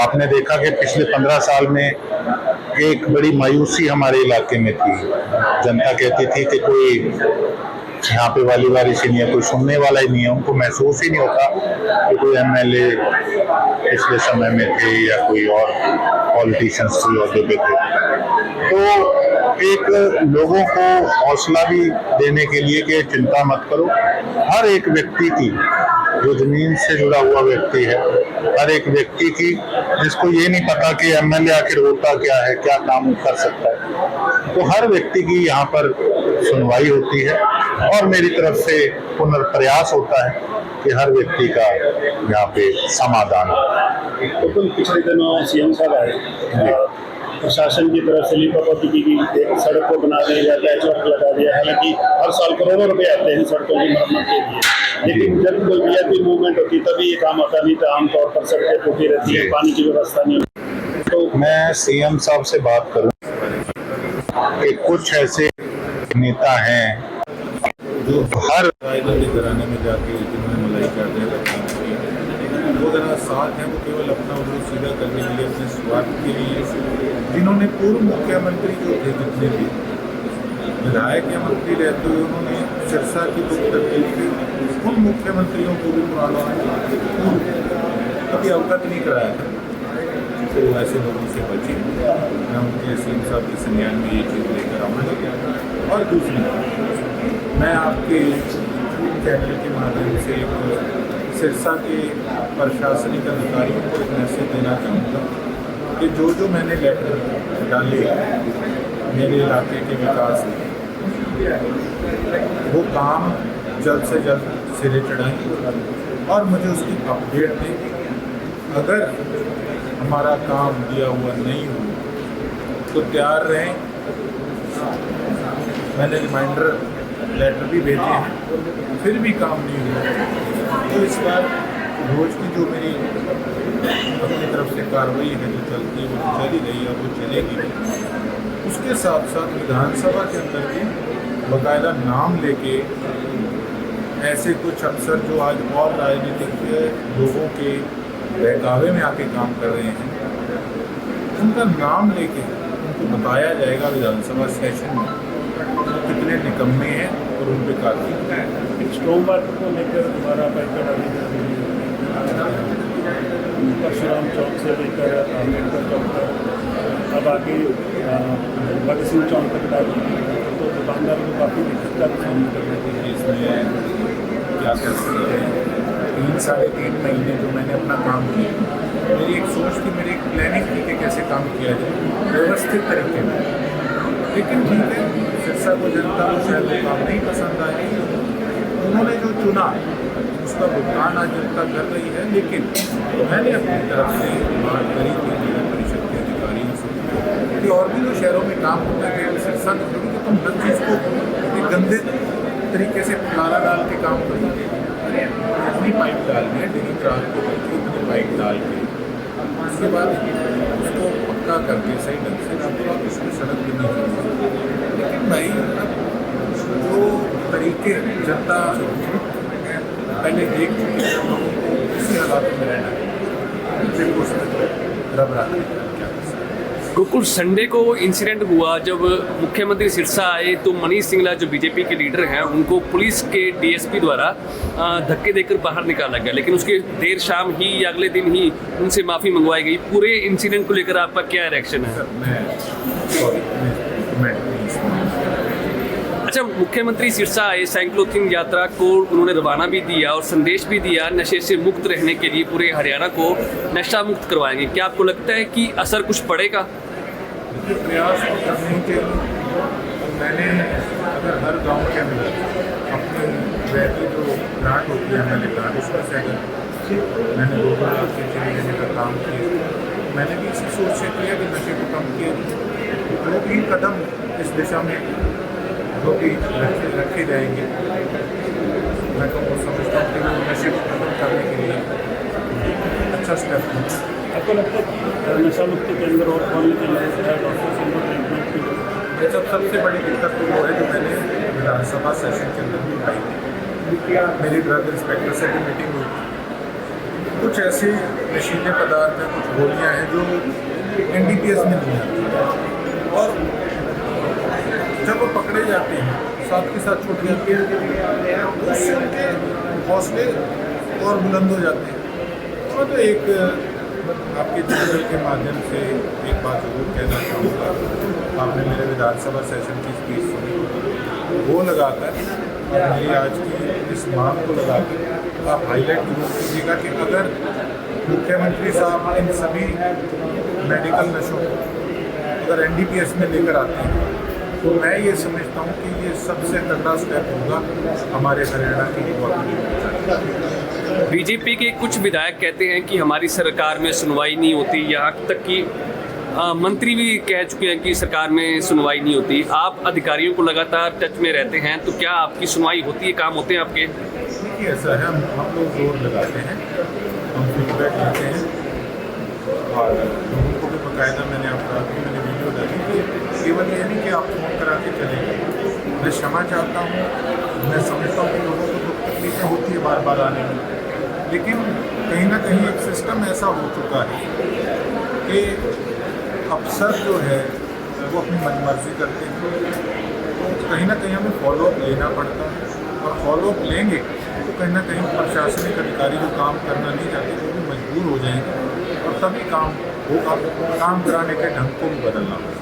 आपने देखा कि पिछले 15 साल में एक बड़ी मायूसी हमारे इलाके में थी। जनता कहती थी कि कोई यहाँ पे वाली वारिस ही नहीं है, कोई सुनने वाला ही नहीं है। उनको महसूस ही नहीं होता कि कोई एमएलए पिछले समय में थे या कोई और पॉलिटिशियंस कोई औहदे पे थे। तो एक लोगों को हौसला भी देने के लिए कि चिंता मत करो, हर एक व्यक्ति की, जो जमीन से जुड़ा हुआ व्यक्ति है, हर एक व्यक्ति की जिसको ये नहीं पता कि एमएलए आखिर होता क्या है, क्या काम कर सकता है, तो हर व्यक्ति की यहाँ पर सुनवाई होती है और मेरी तरफ से पुनर्प्रयास होता है कि हर व्यक्ति का यहाँ पे समाधान हो। तो पिछले दिनों सीएम साहब आए, प्रशासन की तरफ से लीपापोती की गई, सड़क को बना दिया जाता है, चौक लगा दिया। हालांकि हर साल करोड़ों रुपए आते हैं सड़कों की मरम्मत के लिए, लेकिन जब कोई वीआईपी मूवमेंट होती तभी ये काम होता नहीं था। आमतौर पर सड़कें टूटी रहती है, पानी की व्यवस्था नहीं होती। तो मैं सीएम साहब से बात करूं कि कुछ ऐसे नेता हैं जो हर घराने में जाके जिन्होंने मलाई करने का काम किया, वो जरा साथ हैं, वो केवल अपना वोट सीधा करने के लिए, अपने स्वार्थ के लिए, जिन्होंने पूर्व मुख्यमंत्री जो थे, जितने भी विधायक या मंत्री रहते हुए उन्होंने सिरसा की बुक तब्दील की, उन मुख्यमंत्रियों को भी पुराना कभी अवगत नहीं कराया था। तो ऐसे लोगों से बचे। मैं उनके सीएम साहब के संज्ञान में ये चीज़ लेकर आऊँगा। और दूसरी, मैं आपके चैनल के माध्यम से सिरसा के प्रशासनिक अधिकारियों को एक मैसेज देना चाहूँगा कि जो मैंने लेटर डाले मेरे इलाके के विकास में, वो काम जल्द से जल्द सिरे चढ़ाएं और मुझे उसकी अपडेट दें। अगर हमारा काम दिया हुआ नहीं हो तो तैयार रहें। मैंने रिमाइंडर लेटर भी भेजे हैं, फिर भी काम नहीं हुआ तो इस बार रोज़ की जो मेरी अपनी तरफ से कार्रवाई है जो चलती है वो तो चली गई और वो चलेगी भी। उसके साथ साथ विधानसभा के अंदर भी बाकायदा नाम लेके ऐसे कुछ अफसर जो आज और राजनीतिक लोगों के बहकावे में आके काम कर रहे हैं, उनका नाम लेके उनको बताया जाएगा विधानसभा सेशन में कितने निकम्मे हैं और उन पर कार्रवाई। स्ट्रॉन्ग वाटर को लेकर दोबारा परशुराम चौक से लेकर अम्बेडकर चौक तक, अब आगे भगत सिंह चौक तक डाली, तो दुकानदारों को काफ़ी दिक्कत का सामना करने के लिए इसमें क्या कर सकते हैं। 3-3.5 महीने जो मैंने अपना काम किया, मेरी एक सोच थी, मेरी एक प्लानिंग थी कि कैसे काम किया जाए व्यवस्थित तरीके में। लेकिन ठीक है, सिरसा को जनता को शायद वो काम नहीं पसंद आए, उन्होंने जो चुना उसका भुगतान आज जनता कर रही है। लेकिन मैंने अपनी तरफ से बात करी थी जिला परिषद के अधिकारियों से कि और भी जो शहरों में काम होता है सिरसा में थोड़ी कि तुम हर चीज़ को एक गंदे तरीके से फुलारा डाल के काम करोगे। इतनी पाइप डालनी है, डेली क्राल को करके इतनी पाइप डाल के उसके बाद उसको पक्का करके सही ढंग से रातों रात उसकी सड़क भी नहीं करनी। लेकिन भाई जो तरीके जनता पहले देख चुके हैं, लोगों को इसी हालात में रहना फिर उस रब रहा। बिल्कुल, संडे को इंसिडेंट हुआ जब मुख्यमंत्री सिरसा आए तो मनीष सिंगला जो बीजेपी के लीडर हैं उनको पुलिस के डीएसपी द्वारा धक्के देकर बाहर निकाला गया, लेकिन उसके देर शाम ही या अगले दिन ही उनसे माफ़ी मंगवाई गई। पूरे इंसिडेंट को लेकर आपका क्या रिएक्शन है? अच्छा, मुख्यमंत्री सिरसा आए, साइक्लोथॉन यात्रा को उन्होंने रवाना भी दिया और संदेश भी दिया नशे से मुक्त रहने के लिए पूरे हरियाणा को नशा मुक्त करवाएंगे। क्या आपको लगता है कि असर कुछ पड़ेगा? प्रयास करने के मैंने अगर हर गांव के अंदर अपनी वैली जो ग्रांट होती है मैंने ग्रांट उसमें से अगर मैंने 2 लाख से चले जाने का काम किया, मैंने भी इसी सोच से किया कि नशे को कम किया। जो भी कदम इस दिशा में जो भी रखे जाएंगे, मैं तो समझता हूँ कि वो नशे को खत्म करने के लिए अच्छा स्टेप है। आपको लगता है नशा मुक्त केंद्र और खोलने के लिए डॉक्टर से ट्रीटमेंट की सबसे बड़ी दिक्कत तो वो है जो मैंने विधानसभा सेशन के अंदर भी उठाई थी। मेरी ड्रग इंस्पेक्टर से भी मीटिंग हुई, कुछ ऐसे नशीले पदार्थ हैं, कुछ गोलियां हैं जो NDPS में नहीं आती, और जब वो पकड़े जाते हैं साथ के साथ छूट जाते हैं तो उससे उनके हौसले और बुलंद हो जाते हैं। और तो एक आपके चैनल के माध्यम से एक बात जरूर कहना चाहूँगा, आपने मेरे विधानसभा सेशन की स्पीच सुनी, वो लगाकर और मेरी आज की इस मांग को लगाकर आप हाईलाइट जरूर कीजिएगा कि अगर मुख्यमंत्री साहब इन सभी मेडिकल नशों को अगर NDPS में लेकर आते हैं तो मैं ये समझता हूँ कि ये सबसे तगड़ा स्टेप होगा हमारे हरियाणा की युवा पीढ़ी। बीजेपी के कुछ विधायक कहते हैं कि हमारी सरकार में सुनवाई नहीं होती, यहाँ तक कि मंत्री भी कह चुके हैं कि सरकार में सुनवाई नहीं होती। आप अधिकारियों को लगातार टच में रहते हैं, तो क्या आपकी सुनवाई होती है, काम होते हैं आपके? देखिए ऐसा है, हम लोग जोर लगाते हैं, हम फीडबैक लेते हैं और लोगों को भी बाकायदा मैंने आपको मैंने वीडियो डाली कि केवल ये नहीं कि आप फ़ोन करा के चले गए। मैं क्षमा चाहता हूँ, मैं समझता हूँ कि लोगों को दुख तकलीफें होती है बार बार आने में, लेकिन कहीं ना कहीं एक सिस्टम ऐसा हो चुका है कि अफसर जो है वो अपनी मनमर्जी करते हैं, तो कहीं ना कहीं हमें फॉलोअप लेना पड़ता है, और फॉलोअप लेंगे तो कहीं ना कहीं प्रशासनिक अधिकारी जो काम करना नहीं चाहते वो भी मजबूर हो जाएंगे, और तभी काम होगा। काम कराने के ढंग को भी बदलना होगा।